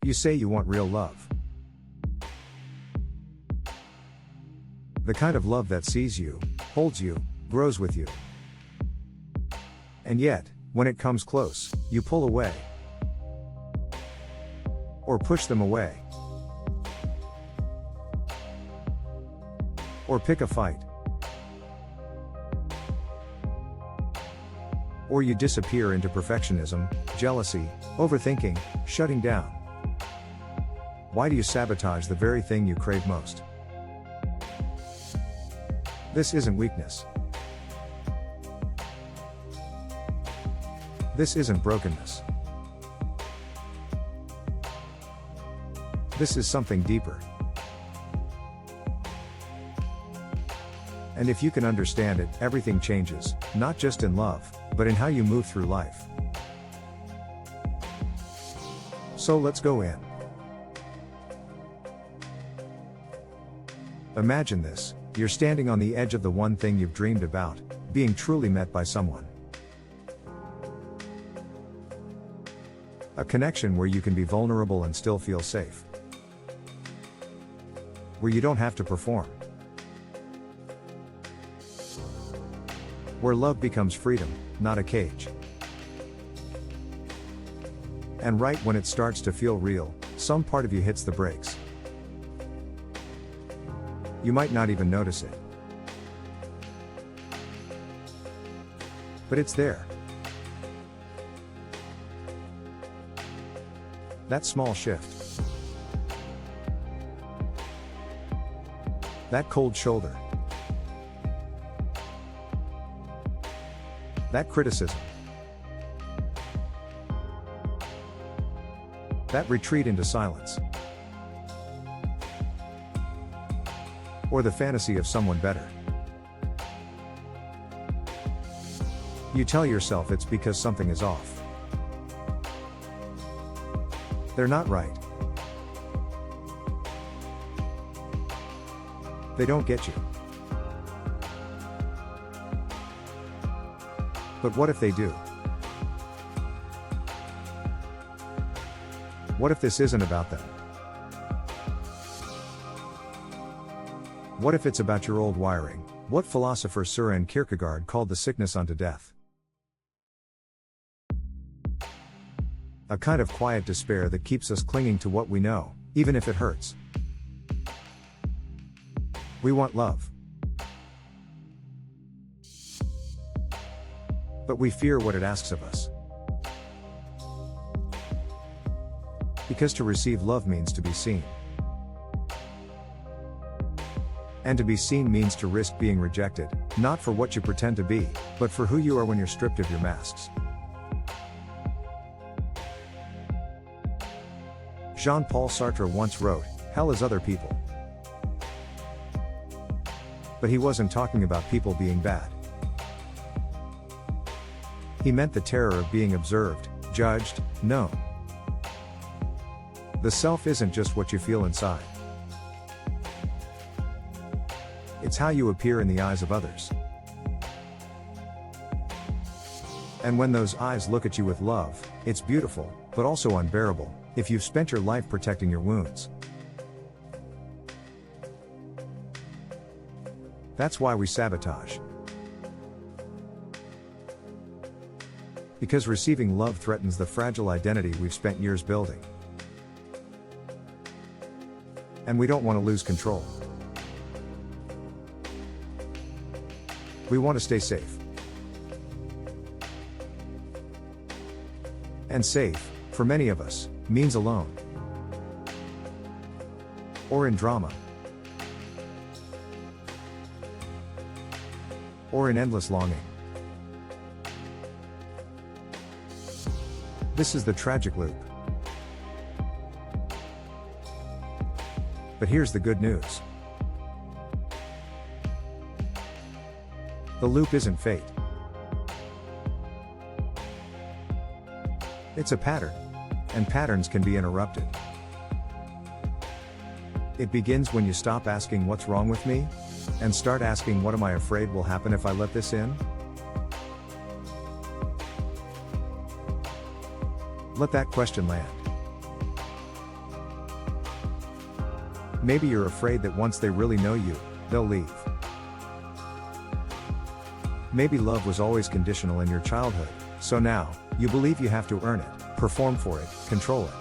You say you want real love. The kind of love that sees you, holds you, grows with you. And yet, when it comes close, you pull away. Or push them away. Or pick a fight. Or you disappear into perfectionism, jealousy, overthinking, shutting down. Why do you sabotage the very thing you crave most? This isn't weakness. This isn't brokenness. This is something deeper. And if you can understand it, everything changes, not just in love, but in how you move through life. So let's go in. Imagine this, you're standing on the edge of the one thing you've dreamed about, being truly met by someone. A connection where you can be vulnerable and still feel safe. Where you don't have to perform. Where love becomes freedom, not a cage. And right when it starts to feel real, some part of you hits the brakes. You might not even notice it. But it's there. That small shift. That cold shoulder. That criticism. That retreat into silence. Or the fantasy of someone better. You tell yourself it's because something is off. They're not right. They don't get you. But what if they do? What if this isn't about them? What if it's about your old wiring, what philosopher Sartre and Kierkegaard called the sickness unto death? A kind of quiet despair that keeps us clinging to what we know, even if it hurts. We want love. But we fear what it asks of us. Because to receive love means to be seen. And to be seen means to risk being rejected, not for what you pretend to be, but for who you are when you're stripped of your masks. Jean-Paul Sartre once wrote, "Hell is other people." But he wasn't talking about people being bad. He meant the terror of being observed, judged, known. The self isn't just what you feel inside. It's how you appear in the eyes of others. And when those eyes look at you with love, it's beautiful, but also unbearable, if you've spent your life protecting your wounds. That's why we sabotage. Because receiving love threatens the fragile identity we've spent years building. And we don't want to lose control. We want to stay safe. And safe, for many of us, means alone. Or in drama. Or in endless longing. This is the tragic loop. But here's the good news. The loop isn't fate. It's a pattern. And patterns can be interrupted. It begins when you stop asking what's wrong with me, and start asking what am I afraid will happen if I let this in? Let that question land. Maybe you're afraid that once they really know you, they'll leave. Maybe love was always conditional in your childhood, so now, you believe you have to earn it, perform for it, control it.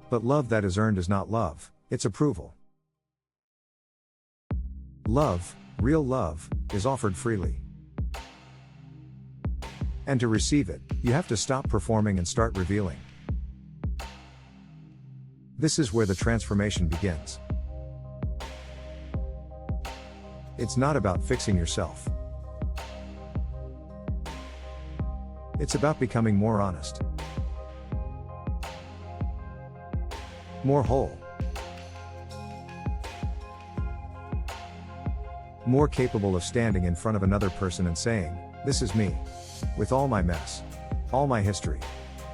But love that is earned is not love, it's approval. Love, real love, is offered freely. And to receive it, you have to stop performing and start revealing. This is where the transformation begins. It's not about fixing yourself. It's about becoming more honest, more whole, more capable of standing in front of another person and saying, "This is me. With all my mess, all my history,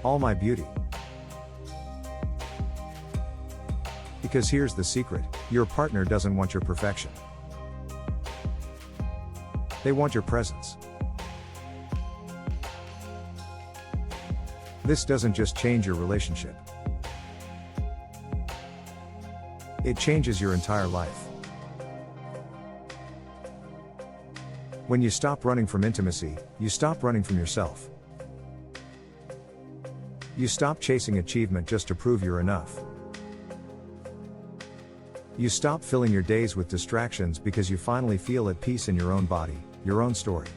all my beauty." Because here's the secret, your partner doesn't want your perfection. They want your presence. This doesn't just change your relationship. It changes your entire life. When you stop running from intimacy, you stop running from yourself. You stop chasing achievement just to prove you're enough. You stop filling your days with distractions because you finally feel at peace in your own body, your own story.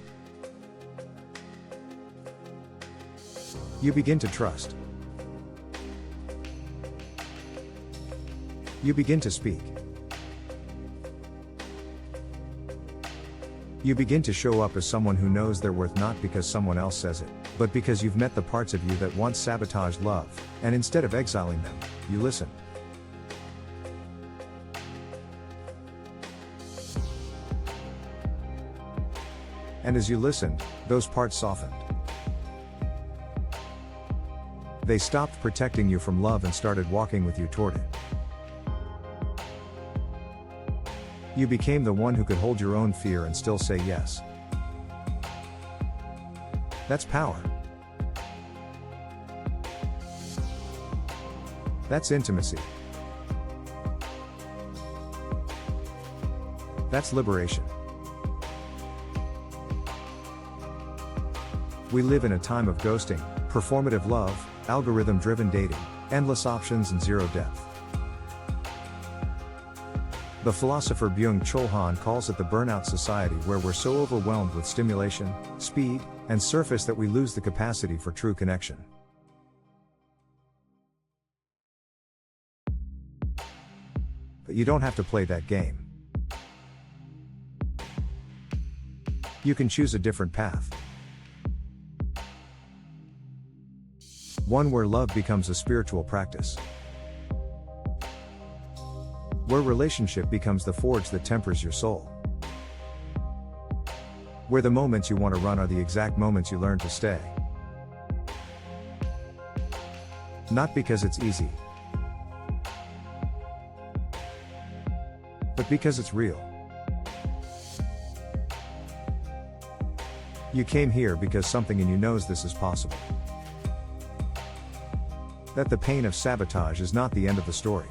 You begin to trust. You begin to speak. You begin to show up as someone who knows their worth not because someone else says it, but because you've met the parts of you that once sabotaged love, and instead of exiling them, you listen. And as you listened, those parts softened. They stopped protecting you from love and started walking with you toward it. You became the one who could hold your own fear and still say yes. That's power. That's intimacy. That's liberation. We live in a time of ghosting, performative love, algorithm-driven dating, endless options and zero depth. The philosopher Byung-Chul Han calls it the burnout society, where we're so overwhelmed with stimulation, speed, and surface that we lose the capacity for true connection. But you don't have to play that game. You can choose a different path. One where love becomes a spiritual practice. Where relationship becomes the forge that tempers your soul. Where the moments you want to run are the exact moments you learn to stay. Not because it's easy, but because it's real. You came here because something in you knows this is possible. That the pain of sabotage is not the end of the story.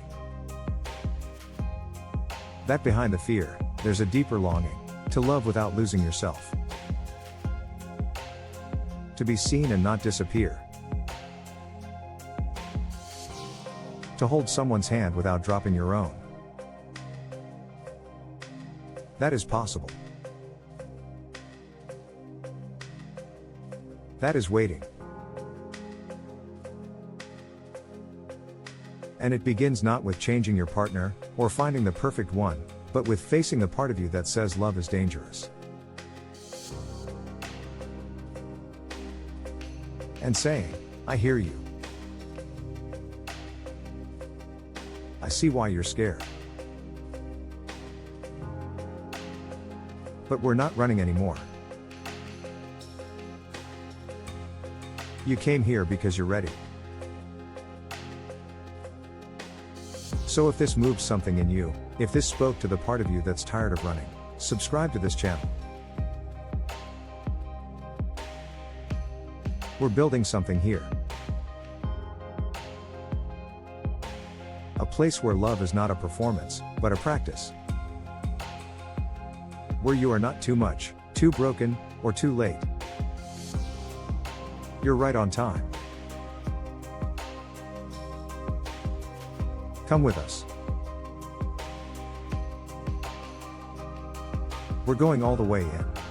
That behind the fear, there's a deeper longing to love without losing yourself. To be seen and not disappear. To hold someone's hand without dropping your own. That is possible. That is waiting. And it begins not with changing your partner, or finding the perfect one, but with facing the part of you that says love is dangerous. And saying, I hear you. I see why you're scared. But we're not running anymore. You came here because you're ready. So if this moved something in you, if this spoke to the part of you that's tired of running, subscribe to this channel. We're building something here. A place where love is not a performance, but a practice. Where you are not too much, too broken, or too late. You're right on time. Come with us. We're going all the way in.